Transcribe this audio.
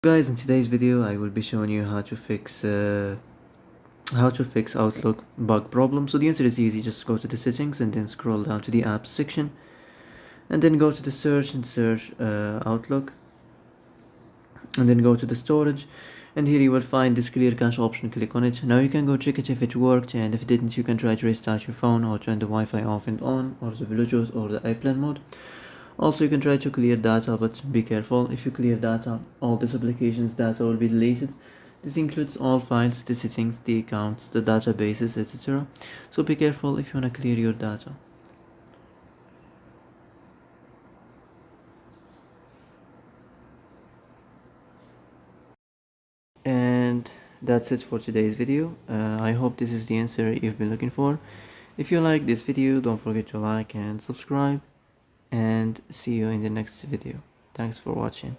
Guys, in today's video I will be showing you how to fix Outlook bug problem. So the answer is easy. Just go to the settings and then scroll down to the apps section and then go to the search and search Outlook, and then go to the storage, and here you will find this clear cache option. Click on it. Now you can go check it if it worked, and if it didn't you can try to restart your phone or turn the Wi-Fi off and on, or the Bluetooth or the airplane mode. Also, you can try to clear data, but be careful. If you clear data, all this application's data will be deleted. This includes all files, the settings, the accounts, the databases, etc. So be careful if you want to clear your data. And that's it for today's video. I hope this is the answer you've been looking for. If you like this video, don't forget to like and subscribe, and see you in the next video. Thanks for watching.